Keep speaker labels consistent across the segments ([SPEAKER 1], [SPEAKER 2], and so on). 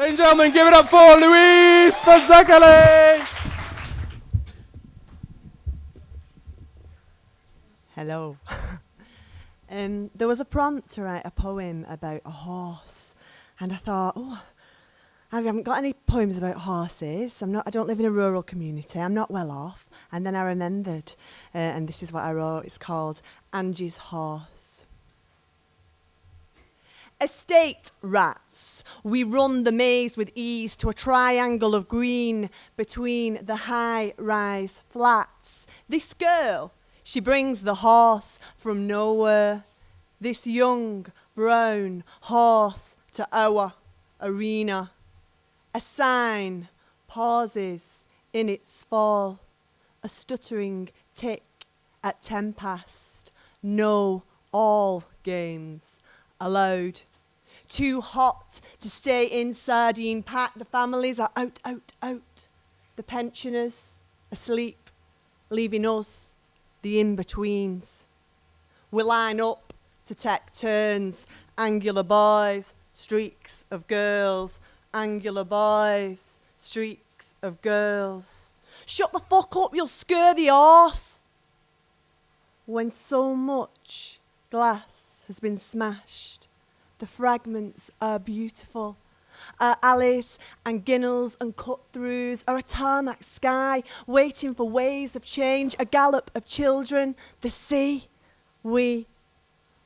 [SPEAKER 1] Ladies and gentlemen, give it up for Louise Fazacali.
[SPEAKER 2] Hello. There was a prompt to write a poem about a horse, and I thought, I haven't got any poems about horses. I don't live in a rural community. I'm not well off. And then I remembered, and this is what I wrote. It's called Angies Horse. Estate rats, we run the maze with ease to a triangle of green between the high-rise flats. This girl, she brings the horse from nowhere. This young, brown horse to our arena. A sign pauses in its fall. A stuttering tick at 10 past. No all games allowed. Too hot to stay in sardine pack. The families are out. The pensioners asleep, leaving us, the in-betweens. We line up to take turns. Angular boys, streaks of girls. Angular boys, streaks of girls. Shut the fuck up, you'll scare the horse. When so much glass has been smashed, the fragments are beautiful. Our alleys and ginnels and cut-throughs are a tarmac sky, waiting for waves of change, a gallop of children, the sea. We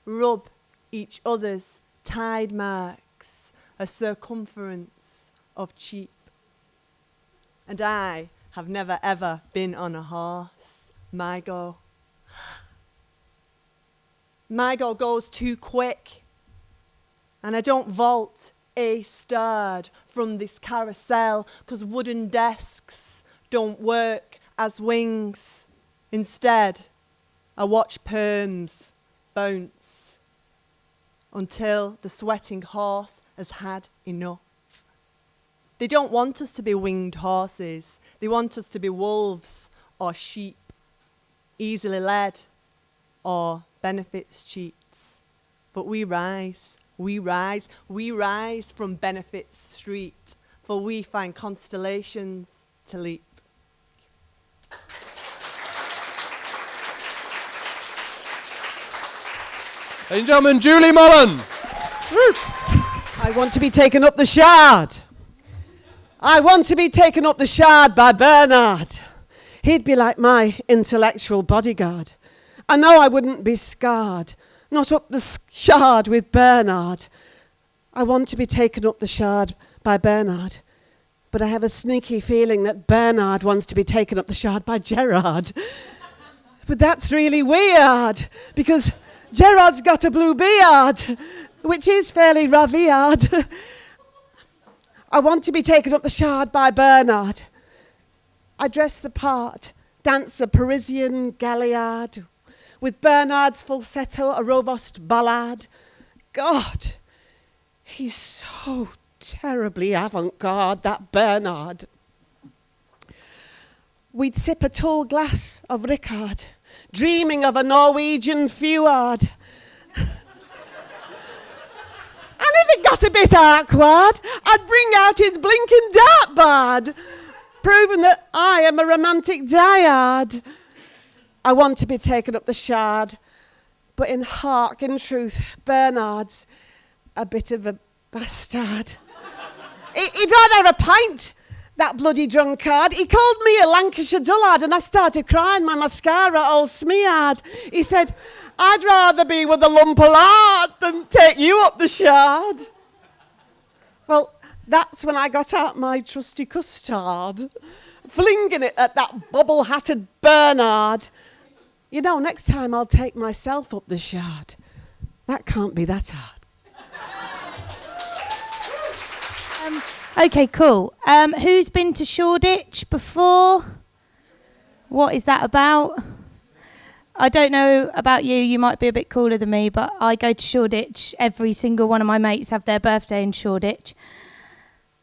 [SPEAKER 2] rub each other's tide marks, a circumference of cheap. And I have never ever been on a horse. My go goes too quick. And I don't vault A-starred from this carousel, 'cause wooden desks don't work as wings. Instead, I watch perms bounce until the sweating horse has had enough. They don't want us to be winged horses. They want us to be wolves or sheep, easily led or benefits cheats. But we rise from Benefits Street, for we find constellations to leap.
[SPEAKER 1] Ladies and gentlemen, Julie Mullen.
[SPEAKER 3] I want to be taken up the Shard. I want to be taken up the Shard by Bernard. He'd be like my intellectual bodyguard. I know I wouldn't be scarred. Not up the Shard with Bernard. I want to be taken up the Shard by Bernard. But I have a sneaky feeling that Bernard wants to be taken up the Shard by Gerard. But that's really weird, because Gerard's got a blue beard, which is fairly revered. I want to be taken up the Shard by Bernard. I dress the part, dance a Parisian galliard, with Bernard's falsetto, a robust ballad. God, he's so terribly avant-garde, that Bernard. We'd sip a tall glass of Ricard, dreaming of a Norwegian fjord. And if it got a bit awkward, I'd bring out his blinking dartboard, proving that I am a romantic dyad. I want to be taken up the Shard, but in truth, Bernard's a bit of a bastard. He'd rather have a pint, that bloody drunkard. He called me a Lancashire dullard, and I started crying, my mascara all smeared. He said, I'd rather be with a lump of lard than take you up the Shard. Well, that's when I got out my trusty custard, flinging it at that bubble-hatted Bernard. You know, next time I'll take myself up the Shard. That can't be that hard.
[SPEAKER 4] Okay, cool. Who's been to Shoreditch before? What is that about? I don't know about you. You might be a bit cooler than me, but I go to Shoreditch. Every single one of my mates have their birthday in Shoreditch.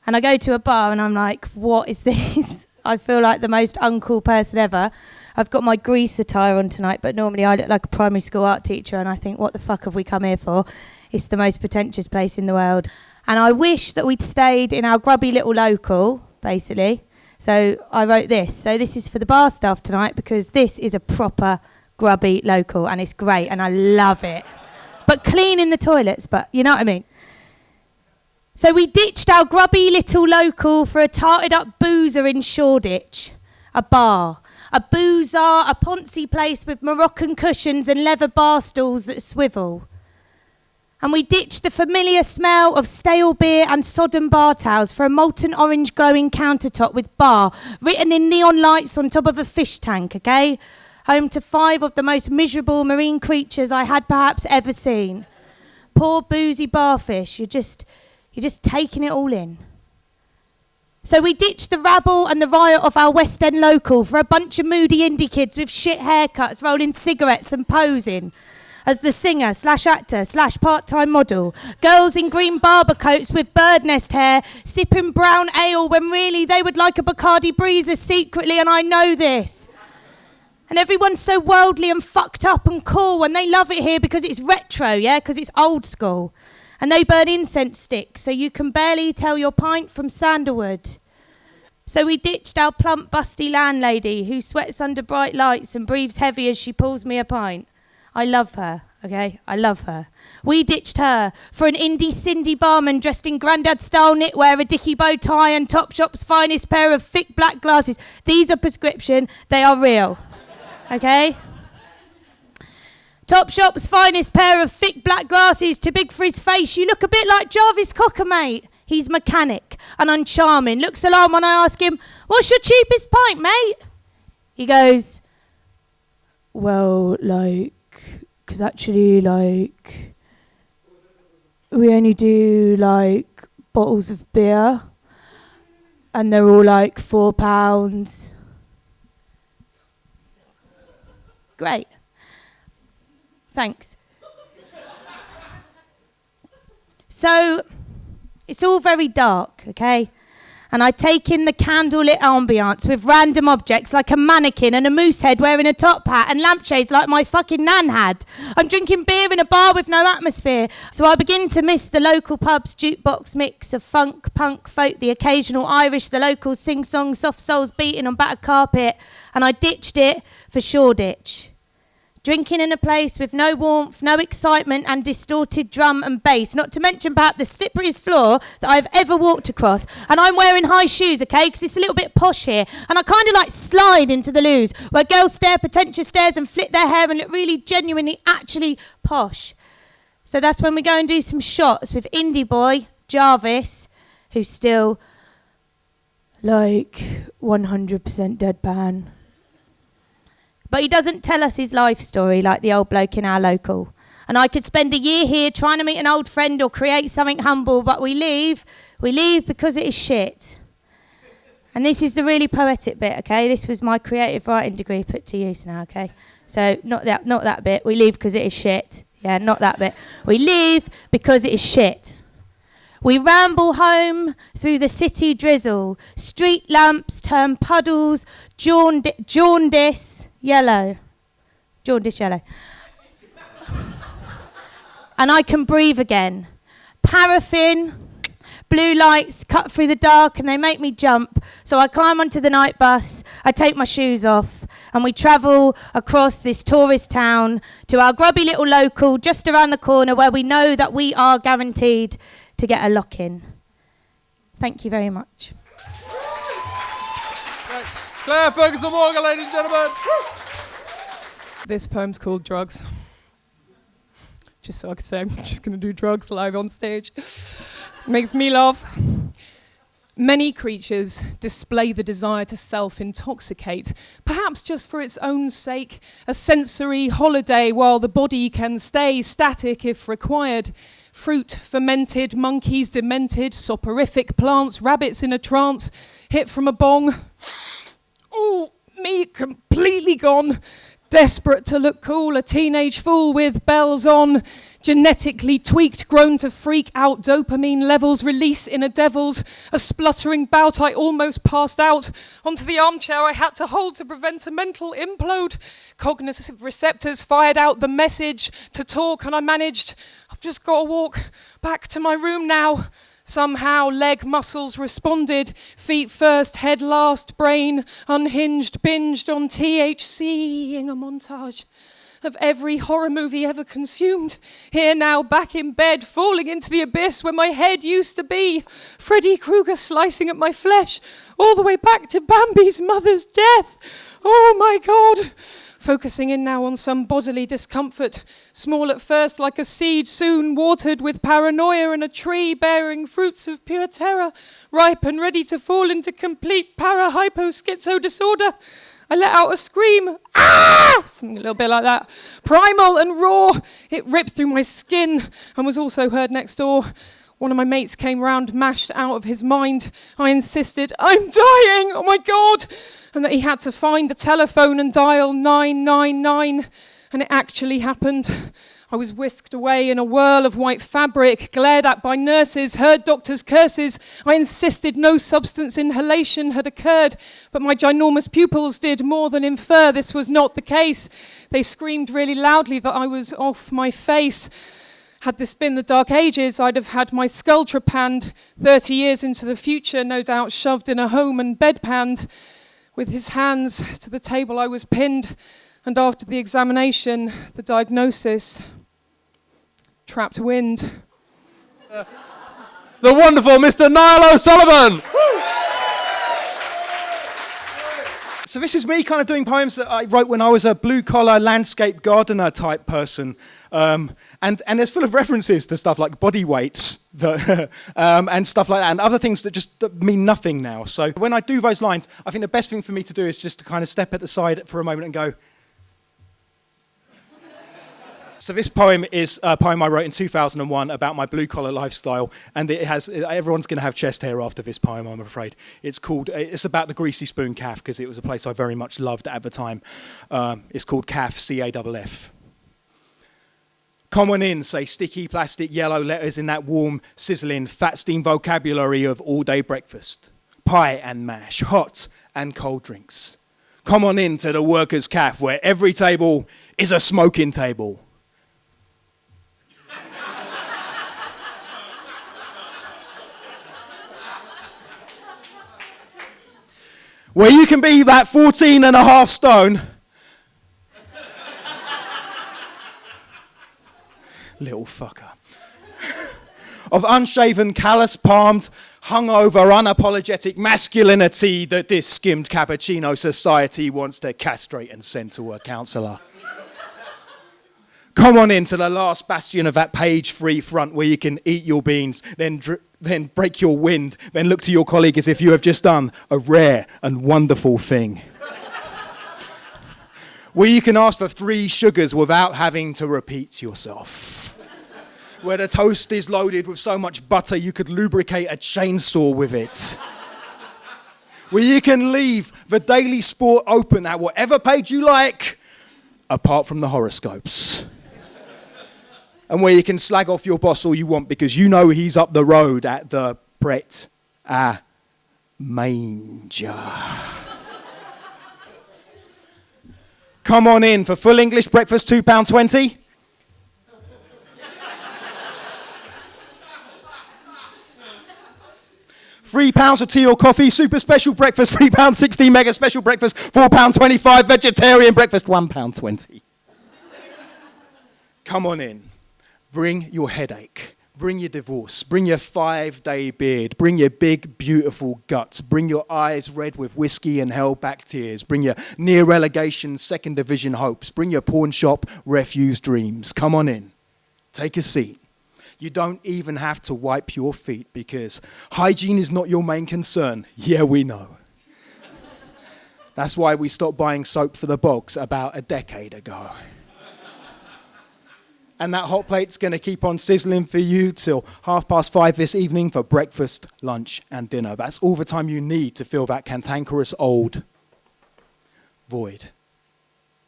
[SPEAKER 4] And I go to a bar and I'm like, what is this? I feel like the most uncool person ever. I've got my Grease attire on tonight, but normally I look like a primary school art teacher, and I think, what the fuck have we come here for? It's the most pretentious place in the world. And I wish that we'd stayed in our grubby little local, basically. So I wrote this. So this is for the bar staff tonight, because this is a proper grubby local and it's great and I love it. But clean in the toilets, but you know what I mean. So we ditched our grubby little local for a tarted up boozer in Shoreditch. A bar. A boozer, a poncy place with Moroccan cushions and leather bar stools that swivel. And we ditched the familiar smell of stale beer and sodden bar towels for a molten orange glowing countertop with bar written in neon lights on top of a fish tank, okay? Home to 5 of the most miserable marine creatures I had perhaps ever seen. Poor boozy barfish, you're just taking it all in. So we ditched the rabble and the riot of our West End local for a bunch of moody indie kids with shit haircuts rolling cigarettes and posing as the singer / actor / part-time model. Girls in green barber coats with bird nest hair sipping brown ale when really they would like a Bacardi Breezer secretly, and I know this. And everyone's so worldly and fucked up and cool, and they love it here because it's retro, yeah, because it's old school. And they burn incense sticks so you can barely tell your pint from sandalwood. So we ditched our plump, busty landlady who sweats under bright lights and breathes heavy as she pulls me a pint. I love her, okay? I love her. We ditched her for an indie Cindy barman dressed in grandad-style knitwear, a dicky bow tie and Topshop's finest pair of thick black glasses. These are prescription, they are real, okay? Topshop's finest pair of thick black glasses, too big for his face. You look a bit like Jarvis Cocker, mate. He's mechanic and uncharming. Looks alarmed when I ask him, what's your cheapest pint, mate? He goes, well, like, because actually, like, we only do, like, bottles of beer, and they're all, like, £4. Great. Thanks. So, it's all very dark, okay? And I take in the candlelit ambience with random objects like a mannequin and a moose head wearing a top hat and lampshades like my fucking nan had. I'm drinking beer in a bar with no atmosphere. So I begin to miss the local pub's jukebox mix of funk, punk, folk, the occasional Irish, the local sing-song, soft souls beating on battered carpet. And I ditched it for Shoreditch. Drinking in a place with no warmth, no excitement and distorted drum and bass, not to mention perhaps the slipperiest floor that I've ever walked across. And I'm wearing high shoes, okay, because it's a little bit posh here. And I kind of like slide into the loos where girls stare pretentious stares and flip their hair and look really genuinely actually posh. So that's when we go and do some shots with indie boy Jarvis, who's still like 100% deadpan. But he doesn't tell us his life story like the old bloke in our local. And I could spend a year here trying to meet an old friend or create something humble, but we leave because it is shit. And this is the really poetic bit, okay? This was my creative writing degree put to use now, okay? So not that bit. We leave because it is shit. Yeah, not that bit. We leave because it is shit. We ramble home through the city drizzle. Street lamps turn puddles, jaundice yellow. And I can breathe again. Paraffin, blue lights cut through the dark and they make me jump. So I climb onto the night bus, I take my shoes off, and we travel across this tourist town to our grubby little local just around the corner where we know that we are guaranteed to get a lock-in. Thank you very much.
[SPEAKER 1] Claire Ferguson Morgan, ladies and gentlemen.
[SPEAKER 5] This poem's called Drugs. Just so I can say I'm just going to do drugs live on stage. Makes me laugh. Many creatures display the desire to self-intoxicate, perhaps just for its own sake, a sensory holiday while the body can stay static if required. Fruit fermented, monkeys demented, soporific plants, rabbits in a trance, hit from a bong. Oh, me completely gone. Desperate to look cool, a teenage fool with bells on. Genetically tweaked, grown to freak out. Dopamine levels release in a devil's. A spluttering bout, I almost passed out. Onto the armchair I had to hold to prevent a mental implode. Cognitive receptors fired out the message to talk and I managed. I've just got to walk back to my room now. Somehow leg muscles responded, feet first, head last, brain unhinged, binged on THC-ing a montage of every horror movie ever consumed. Here now, back in bed, falling into the abyss where my head used to be. Freddy Krueger slicing at my flesh, all the way back to Bambi's mother's death. Oh my God. Focusing in now on some bodily discomfort, small at first like a seed, soon watered with paranoia, and a tree bearing fruits of pure terror, ripe and ready to fall into complete para-hypo-schizo disorder. I let out a scream, ah! Something a little bit like that. Primal and raw, it ripped through my skin and was also heard next door. One of my mates came round, mashed out of his mind. I insisted, I'm dying, oh my God! And that he had to find a telephone and dial 999. And it actually happened. I was whisked away in a whirl of white fabric, glared at by nurses, heard doctors' curses. I insisted no substance inhalation had occurred, but my ginormous pupils did more than infer this was not the case. They screamed really loudly that I was off my face. Had this been the Dark Ages, I'd have had my skull trepanned, 30 years into the future, no doubt shoved in a home and bedpanned. With his hands to the table I was pinned, and after the examination, the diagnosis, trapped wind.
[SPEAKER 1] The wonderful Mr. Niall O'Sullivan.
[SPEAKER 6] So this is me kind of doing poems that I wrote when I was a blue-collar landscape gardener type person. And there's full of references to stuff like body weights and stuff like that, and other things that mean nothing now. So when I do those lines, I think the best thing for me to do is just to kind of step at the side for a moment and go. So this poem is a poem I wrote in 2001 about my blue-collar lifestyle, and everyone's going to have chest hair after this poem, I'm afraid. It's about the Greasy Spoon Calf, because it was a place I very much loved at the time. It's called Calf, C-A-F-F. Come on in, say sticky plastic yellow letters in that warm, sizzling, fat steam vocabulary of all-day breakfast. Pie and mash, hot and cold drinks. Come on in to the workers' calf, where every table is a smoking table. Where you can be that 14 and a half stone. Little fucker. Of unshaven, callous-palmed, hungover, unapologetic masculinity that this skimmed cappuccino society wants to castrate and send to a counsellor. Come on into the last bastion of that page-free front where you can eat your beans, then break your wind, then look to your colleague as if you have just done a rare and wonderful thing. Where you can ask for 3 sugars without having to repeat yourself. Where the toast is loaded with so much butter you could lubricate a chainsaw with it. Where you can leave the Daily Sport open at whatever page you like, apart from the horoscopes. And where you can slag off your boss all you want because you know he's up the road at the Pret a Manger. Come on in for full English breakfast, £2.20. £3 for tea or coffee, super special breakfast, £3.60, mega special breakfast, £4.25, vegetarian breakfast, £1.20. Come on in. Bring your headache. Bring your divorce. Bring your 5-day beard. Bring your big, beautiful guts. Bring your eyes red with whiskey and held-back tears. Bring your near-relegation, second division hopes. Bring your pawn shop refuse dreams. Come on in. Take a seat. You don't even have to wipe your feet because hygiene is not your main concern. Yeah, we know. That's why we stopped buying soap for the bogs about a decade ago. And that hot plate's going to keep on sizzling for you till 5:30 this evening for breakfast, lunch, and dinner. That's all the time you need to fill that cantankerous old void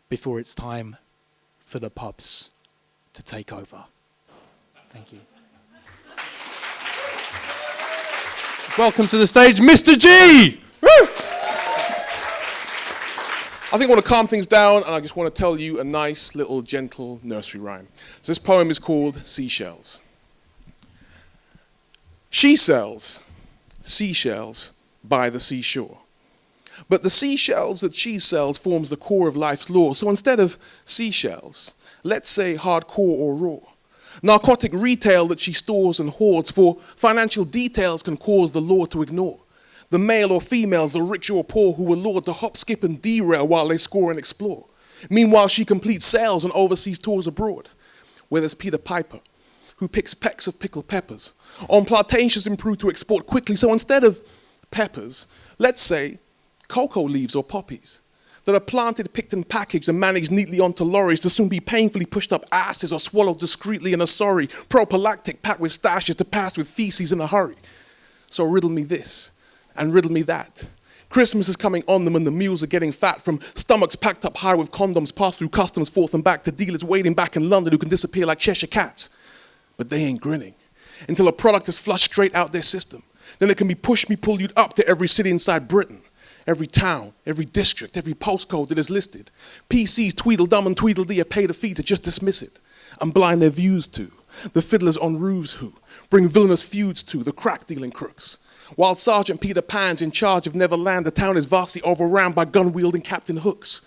[SPEAKER 6] before it's time for the pubs to take over. Thank you.
[SPEAKER 1] Welcome to the stage, Mr. G! Woo!
[SPEAKER 7] I think I want to calm things down, and I just want to tell you a nice little gentle nursery rhyme. So this poem is called Seashells. She sells seashells by the seashore. But the seashells that she sells forms the core of life's law. So instead of seashells, let's say hardcore or raw. Narcotic retail that she stores and hoards, for financial details can cause the law to ignore the male or females, the rich or poor, who were lured to hop, skip and derail while they score and explore. Meanwhile, she completes sales and overseas tours abroad, where there's Peter Piper, who picks pecks of pickled peppers on plantations improved to export quickly. So instead of peppers, let's say cocoa leaves or poppies that are planted, picked and packaged and managed neatly onto lorries to soon be painfully pushed up asses or swallowed discreetly in a sorry prophylactic packed with stashes to pass with feces in a hurry. So riddle me this and riddle me that. Christmas is coming on them and the mules are getting fat from stomachs packed up high with condoms passed through customs forth and back to dealers waiting back in London who can disappear like Cheshire cats. But they ain't grinning until a product is flushed straight out their system. Then it can be push me, pull you up to every city inside Britain. Every town, every district, every postcode that is listed. PCs Tweedledum and Tweedledee are paid a fee to just dismiss it and blind their views to the fiddlers on roofs who bring villainous feuds to the crack-dealing crooks. While Sergeant Peter Pan's in charge of Neverland, the town is vastly overrun by gun-wielding Captain Hooks.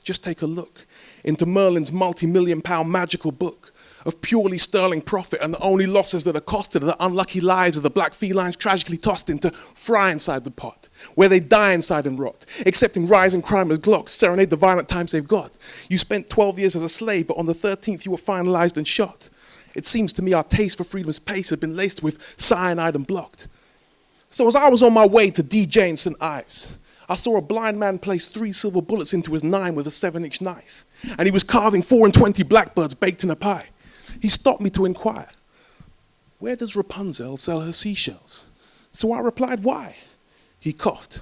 [SPEAKER 7] Just take a look into Merlin's multi-million-pound magical book of purely sterling profit, and the only losses that are costed are the unlucky lives of the black felines tragically tossed into fry inside the pot, where they die inside and rot, accepting rising crime as glocks serenade the violent times they've got. You spent 12 years as a slave, but on the 13th you were finalized and shot. It seems to me our taste for freedom's pace had been laced with cyanide and blocked. So as I was on my way to DJ in St. Ives, I saw a blind man place 3 silver bullets into his 9 with a 7-inch knife, and he was carving 4 and 20 blackbirds baked in a pie. He stopped me to inquire, where does Rapunzel sell her seashells? So I replied, why? He coughed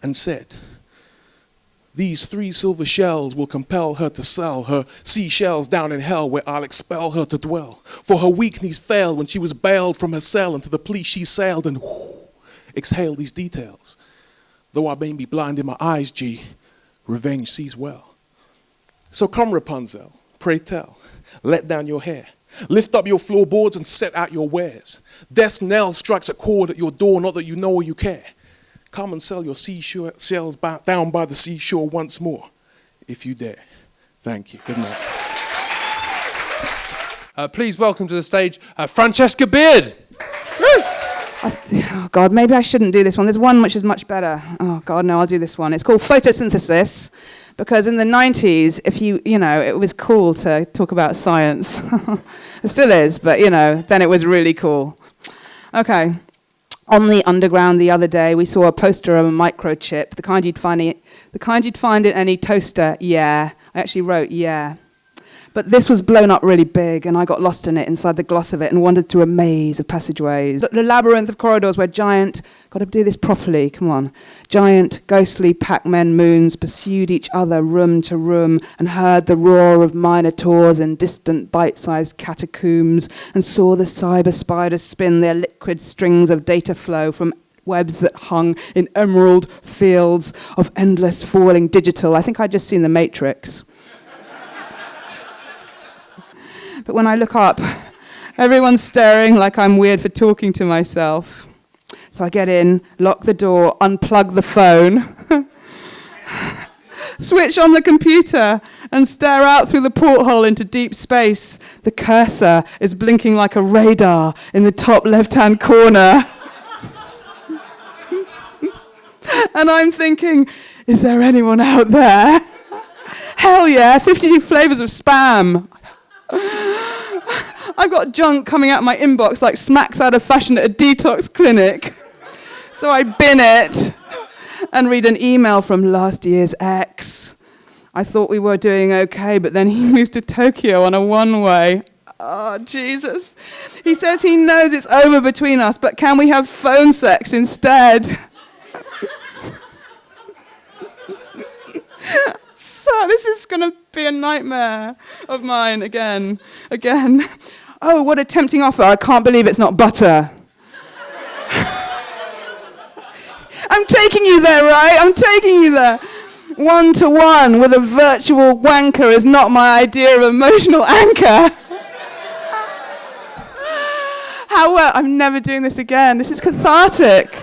[SPEAKER 7] and said, these 3 silver shells will compel her to sell her seashells down in hell, where I'll expel her to dwell. For her weak knees failed when she was bailed from her cell, and to the police she sailed and exhaled these details. Though I may be blind in my eyes, G, revenge sees well. So come, Rapunzel, pray tell. Let down your hair, lift up your floorboards and set out your wares. Death's knell strikes a chord at your door, not that you know or you care. Come and sell your seashells down by the seashore once more, if you dare. Thank you. Good night.
[SPEAKER 1] Please welcome to the stage Francesca Beard.
[SPEAKER 8] Oh God, maybe I shouldn't do this one. There's one which is much better. Oh God, no, I'll do this one. It's called photosynthesis, because in the 90s, it was cool to talk about science. It still is, but then it was really cool. Okay. On the underground the other day, we saw a poster of a microchip, the kind you'd find in any toaster. Yeah, I actually wrote yeah. But this was blown up really big, and I got lost in it, inside the gloss of it, and wandered through a maze of passageways. The labyrinth of corridors where got to do this properly, come on. Giant, ghostly Pac-Men moons pursued each other room to room, and heard the roar of minotaurs in distant bite-sized catacombs, and saw the cyber spiders spin their liquid strings of data flow from webs that hung in emerald fields of endless falling digital. I think I'd just seen The Matrix. But when I look up, everyone's staring like I'm weird for talking to myself. So I get in, lock the door, unplug the phone, switch on the computer, and stare out through the porthole into deep space. The cursor is blinking like a radar in the top left-hand corner. And I'm thinking, is there anyone out there? Hell yeah, 52 flavors of spam. I've got junk coming out of my inbox like smacks out of fashion at a detox clinic. So I bin it and read an email from last year's ex. I thought we were doing okay, but then he moves to Tokyo on a one-way. Oh, Jesus. He says he knows it's over between us, but can we have phone sex instead? So this is going to be a nightmare of mine again. Oh, what a tempting offer. I can't believe it's not butter. I'm taking you there, right? I'm taking you there. 1-to-1 with a virtual wanker is not my idea of emotional anchor. I'm never doing this again. This is cathartic.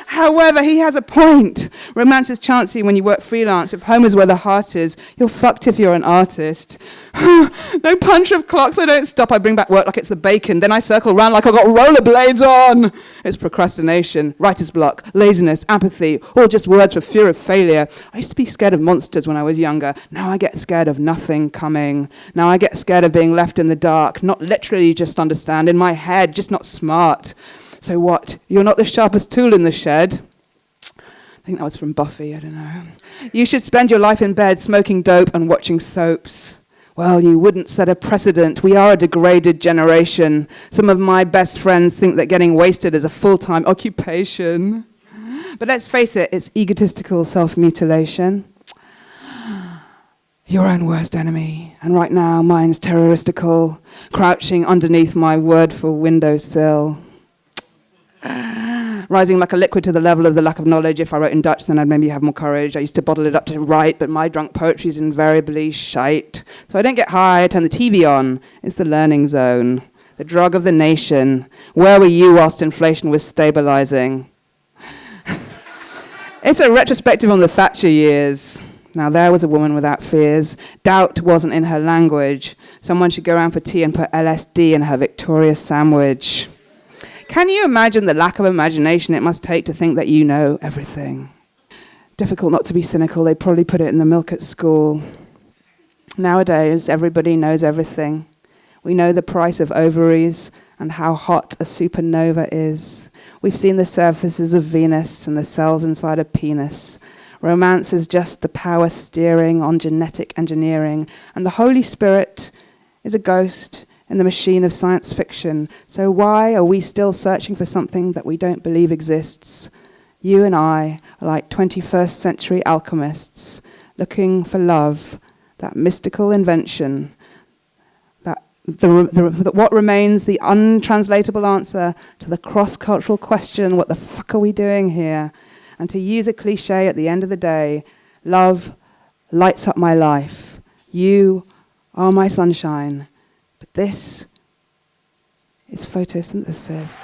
[SPEAKER 8] However, he has a point. Romance is chancy when you work freelance. If home is where the heart is, you're fucked if you're an artist. No punch of clocks, I don't stop. I bring back work like it's the bacon. Then I circle round like I've got rollerblades on. It's procrastination, writer's block, laziness, apathy, all just words for fear of failure. I used to be scared of monsters when I was younger. Now I get scared of nothing coming. Now I get scared of being left in the dark. Not literally just understand, in my head, just not smart. So what? You're not the sharpest tool in the shed. I think that was from Buffy, I don't know. You should spend your life in bed smoking dope and watching soaps. Well, you wouldn't set a precedent. We are a degraded generation. Some of my best friends think that getting wasted is a full-time occupation. But let's face it, it's egotistical self-mutilation. Your own worst enemy. And right now, mine's terroristical, crouching underneath my wordful windowsill. Rising like a liquid to the level of the lack of knowledge. If I wrote in Dutch, then I'd maybe have more courage. I used to bottle it up to write, but my drunk poetry is invariably shite. So I don't get high, I turn the TV on. It's the learning zone, the drug of the nation. Where were you whilst inflation was stabilizing? It's a retrospective on the Thatcher years. Now there was a woman without fears. Doubt wasn't in her language. Someone should go around for tea and put LSD in her Victoria sandwich. Can you imagine the lack of imagination it must take to think that you know everything? Difficult not to be cynical. They probably put it in the milk at school. Nowadays, everybody knows everything. We know the price of ovaries and how hot a supernova is. We've seen the surfaces of Venus and the cells inside a penis. Romance is just the power steering on genetic engineering, and the Holy Spirit is a ghost in the machine of science fiction. So why are we still searching for something that we don't believe exists? You and I are like 21st century alchemists looking for love, that mystical invention, that what remains the untranslatable answer to the cross-cultural question, what the fuck are we doing here? And to use a cliche at the end of the day, love lights up my life. You are my sunshine. But this is photosynthesis.